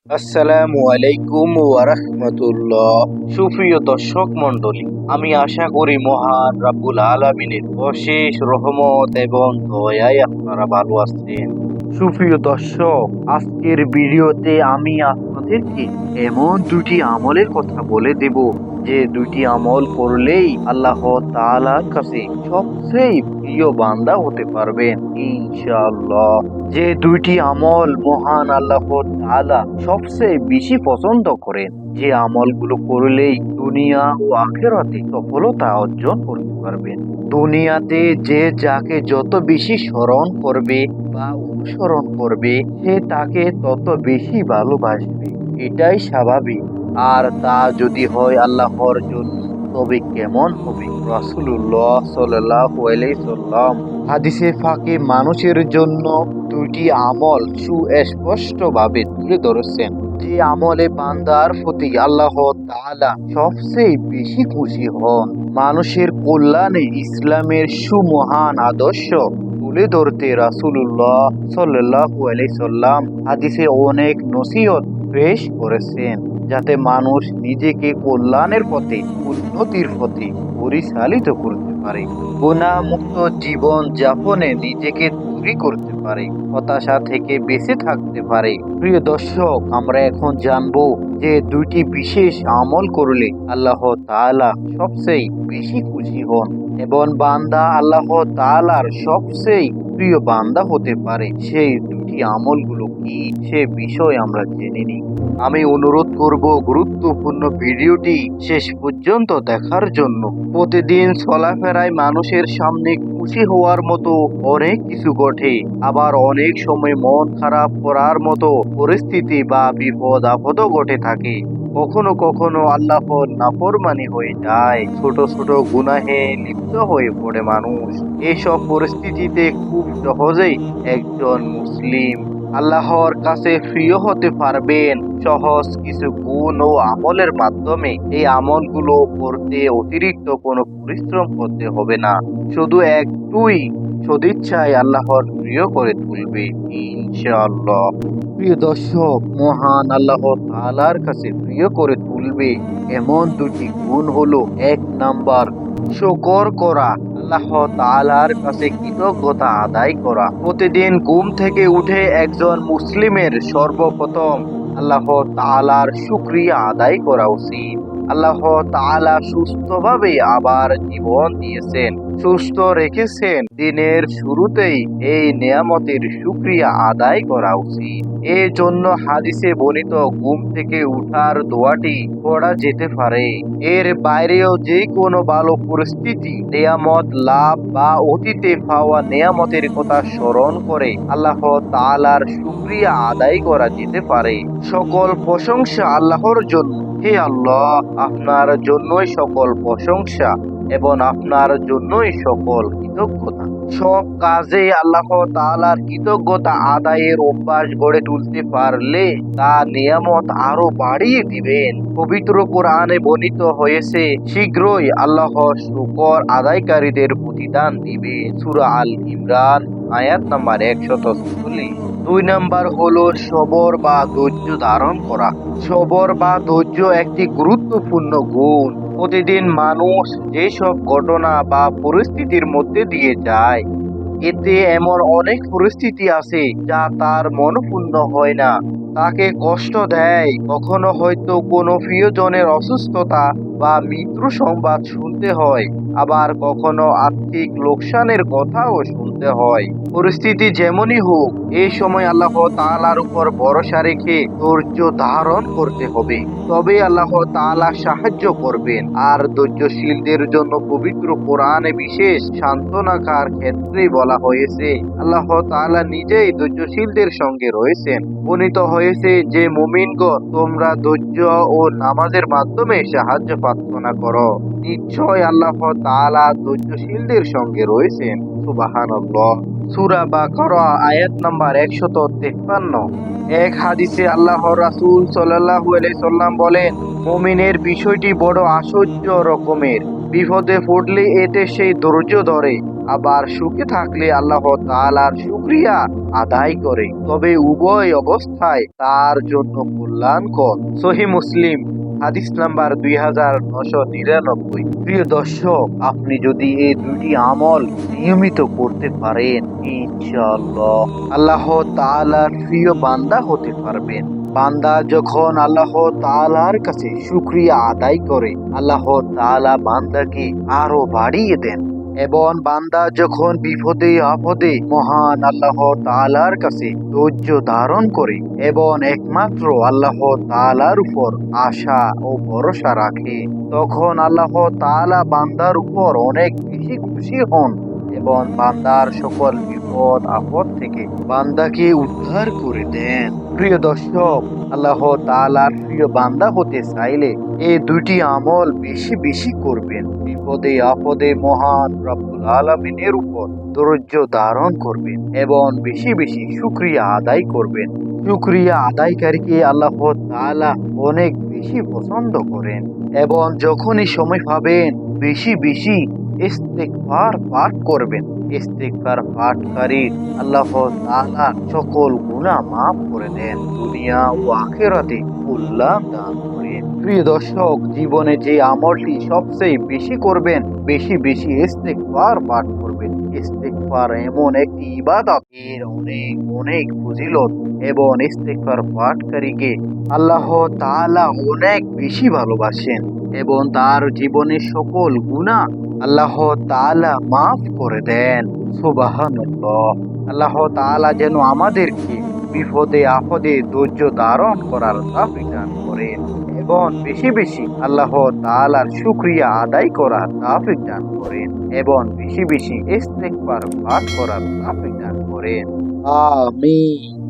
আসসালামু আলাইকুম ওয়া রাহমাতুল্লাহ। সুপ্রিয় দর্শক মণ্ডলী, আমি আশা করি মহান রাব্বুল আলামিনের অশেষ রহমত এবং দয়ায় আপনারা ভালো আছেন। সুপ্রিয় দর্শক, আজকের ভিডিওতে আমি আপনাদেরকে এমন দুটি আমলের কথা বলে দেব যে দুটি আমল করলেই আল্লাহ তাআলার কাছে সবচেয়ে প্রিয় বান্দা হতে পারবেন ইনশাআল্লাহ। যে দুইটি আমল মহান আল্লাহ তাআলা সবচেয়ে বেশি পছন্দ করেন, যে আমলগুলো করলেই দুনিয়া ও আখিরাতে সফলতা অর্জন করতে পারবেন। দুনিয়াতে যে যাকে যত বেশি স্মরণ করবে বা অনুসরণ করবে, সে তাকে তত বেশি ভালোবাসবে, এটাই স্বাভাবিক। আর তা যদি হয় আল্লাহর জন্য, তবে কেমন হবে? রাসূলুল্লাহ সাল্লাল্লাহু আলাইহি সাল্লাম হাদিসে ফাঁকে মানুষের জন্য দুইটি আমল সুস্পষ্টভাবে তুলে ধরেছেন, যে আমলে বান্দার প্রতি আল্লাহ তাআলা সবচেয়ে বেশি খুশি হন। মানুষের কল্যাণে ইসলামের সুমহান আদর্শ তুলে ধরতে রাসূলুল্লাহ সাল্লাল্লাহু আলাইহি সাল্লাম হাদিসে অনেক নসিহত পেশ করেছেন, যাতে মানুষ নিজেকে কল্যাণের পথে, উন্নতির পথে পরিচালিত করতে পারে, গুনাহমুক্ত জীবন যাপনে নিজেকে তৈরি করতে পারে, হতাশা থেকে বেঁচে থাকতে পারে। প্রিয় দর্শক, আমরা এখন জানবো যে দুইটি বিশেষ আমল করলে আল্লাহ তাআলা সবচেয়ে বেশি খুশি হন এবং বান্দা আল্লাহ তাআলার সবচেয়ে প্রিয় বান্দা হতে পারে। সেই দুটি আমলগুলো কি, সে বিষয় আমরা জেনে নিই। আমি অনুরোধ করব গুরুত্বপূর্ণ ভিডিওটি শেষ পর্যন্ত দেখার জন্য। প্রতিদিন চলাফেরায় মানুষের সামনে খুশি হওয়ার মতো অনেক কিছু ঘটে, আবার অনেক সময় মন খারাপ করার মতো পরিস্থিতি বা বিপদ আপদও ঘটে থাকে। কখনো কখনো আল্লাহর নাফরমানি হয়ে যায়, ছোট ছোট গুনাহে লিপ্ত হয়ে পড়ে মানুষ। এসব পরিস্থিতিতে খুব সহজেই একজন মুসলিম আল্লাহর কাছে প্রিয় হতে পারবেন সহজ কিছু গুণ ও আমলের মাধ্যমে। এই আমলগুলো করতে অতিরিক্ত কোনো পরিশ্রম করতে হবে না, শুধু একটুই সদিচ্ছায় আল্লাহর প্রিয় করে তুলবে ইনশাআল্লাহ। প্রিয় দর্শক, মহান আল্লাহ তাআলার কাছে প্রিয় করে তুলবে এমন দুটি গুণ হলো, এক নাম্বার শুকর করা, আল্লাহ তাআলার কাছে কৃতজ্ঞতা আদায় করা। প্রতিদিন ঘুম থেকে উঠে একজন মুসলিমের সর্বপ্রথম আল্লাহ তাআলার শুকরিয়া আদায় করা উচিত। আল্লাহ তাআলা সুস্থভাবে আবার জীবন দিয়েছেন, সুস্থ রেখেছেন, দিনের শুরুতেই এই নিয়ামতের শুকরিয়া আদায় করা উচিত। এই জন্য হাদিসে বর্ণিত ঘুম থেকে উঠার দোয়াটি পড়া যেতে পারে। এর বাইরেও যে কোনো ভালো পরিস্থিতি, নিয়ামত লাভ বা অতীতে পাওয়া নিয়ামতের কথা স্মরণ করে আল্লাহ তাআলার শুকরিয়া আদায় করা যেতে পারে। সকল প্রশংসা আল্লাহর জন্য। হে আল্লাহ, আপনার জন্যই সকল প্রশংসা এবং আপনার জন্যই সকল কৃতজ্ঞতা। সব কাজে আল্লাহ তাআলার কৃতজ্ঞতা আদায়ের অভ্যাস গড়ে তুলতে পারলে তা নিয়ামত আরো বাড়িয়ে দিবেন। পবিত্র কোরআনে বর্ণিত হয়েছে, শীঘ্রই আল্লাহ শুকর আদায়কারীদের প্রতিদান দিবে। সূরা আল ইমরান আয়াত নাম্বার 146। দুই নাম্বার হলো সবর বা ধৈর্য ধারণ করা। সবর বা ধৈর্য একটি গুরুত্বপূর্ণ গুণ। প্রতিদিন মানুষ যেসব ঘটনা বা পরিস্থিতির মধ্যে দিয়ে যায়, এতে এমন অনেক পরিস্থিতি আছে যা তার মনঃপূর্ণ হয় না, তাকে কষ্ট দেয়। কখনো হয়তো কোনো প্রিয়জনের অসুস্থতা বা মৃত্যু সংবাদ শুনতে হয়, আবার কখনো আর্থিক লোকসানের কথাও শুনতে হয়। পরিস্থিতি যেমনই হোক, এই সময় আল্লাহ তাআলার উপর ভরসা রেখে ধৈর্য ধারণ করতে হবে, তবে আল্লাহ তাআলা সাহায্য করবেন। আর ধৈর্যশীলদের জন্য পবিত্র কোরআনে বিশেষ সান্ত্বনাকার ক্ষেত্রে বলা হয়েছে, আল্লাহ তাআলা নিজেই ধৈর্যশীলদের সঙ্গে রয়েছেন। বর্ণিত হয়েছে যে, মুমিনগণ, তোমরা ধৈর্য ও নামাজের মাধ্যমে সাহায্য প্রার্থনা করো, নিশ্চয় আল্লাহ তাআলা ধৈর্যশীলদের সঙ্গে রয়েছেন। সুবহানাল্লাহ। সূরা বাকারা আয়াত নাম্বার 153। এক হাদিসে আল্লাহর রাসূল সাল্লাল্লাহু আলাইহি সাল্লাম বলেন, মুমিনের বিষয়টি বড় আশ্চর্য রকমের। বিপদে পড়লে এতে সে ধৈর্য ধরে, আবার সুখে থাকলে আল্লাহ তাআলার শুকরিয়া আদায় করে, তবে উভয় অবস্থায় তার জন্য কল্যাণকর। সহিহ মুসলিম হাদিস নাম্বার 2999। প্রিয় দর্শক, আপনি যদি এই দুইটি আমল নিয়মিত করতে পারেন, ইনশাআল্লাহ আল্লাহ তাআলার প্রিয় বান্দা হতে পারবেন। বান্দা যখন আল্লাহ তাআলার কাছে শুকরিয়া আদায় করে, আল্লাহ তাআলা বান্দাকে আরো বাড়িয়ে দেন। এবং বান্দা যখন বিপদে আপদে মহান আল্লাহ তাআলার কাছে ধৈর্য ধারণ করে এবং একমাত্র আল্লাহ তাআলার উপর আশা ও ভরসা রাখে, তখন আল্লাহ তাআলা বান্দার উপর অনেক বেশি খুশি হন এবং বান্দার সকল বিপদ আপদ থেকে বান্দাকে উদ্ধার করে দেন। প্রিয় দর্শক, আল্লাহ তাআলার প্রিয় বান্দা হতে চাইলে এই দুইটি আমল বেশি বেশি করবেন। বিপদে আপদে মহান রব্বুল আলামিনের উপর ধৈর্য ধারণ করবেন এবং বেশি বেশি শুকরিয়া আদায় করবেন। শুকরিয়া আদায়কারীকে আল্লাহ তাআলা অনেক বেশি পছন্দ করেন। এবং যখনই সময় পাবেন বেশি বেশি ইস্তেগফার পাঠ করবেন। ইস্তেগফার পাঠকারী আল্লাহ তাআলা সকল গুনাহ মাফ করে দেন, দুনিয়া ও আখিরাতে কল্যাণ দান করেন। প্রিয় দর্শক, জীবনে যে আমলটি সবচেয়ে বেশি করবেন, বেশি বেশি ইস্তেগফার পাঠ করবেন। ইস্তেগফার এমন একটি ইবাদত, এর অনেক অনেক ফজিলত, এবং ইস্তেগফার পাঠকারীকে আল্লাহ তাআলা অনেক বেশি ভালোবাসেন এবং তার জীবনের সকল গুনাহ আল্লাহ তাআলা মাফ করে দেন। সুবহানাল্লাহ। আল্লাহ তাআলা যেন আমাদেরকে বিপদে আপদে ধৈর্য ধারণ করার তৌফিক দান করেন এবং বেশি বেশি আল্লাহ তাআলার শুকরিয়া আদায় করার তৌফিক দান করেন এবং বেশি বেশি ইস্তেগফার পাঠ করার তৌফিক দান করেন। আমিন।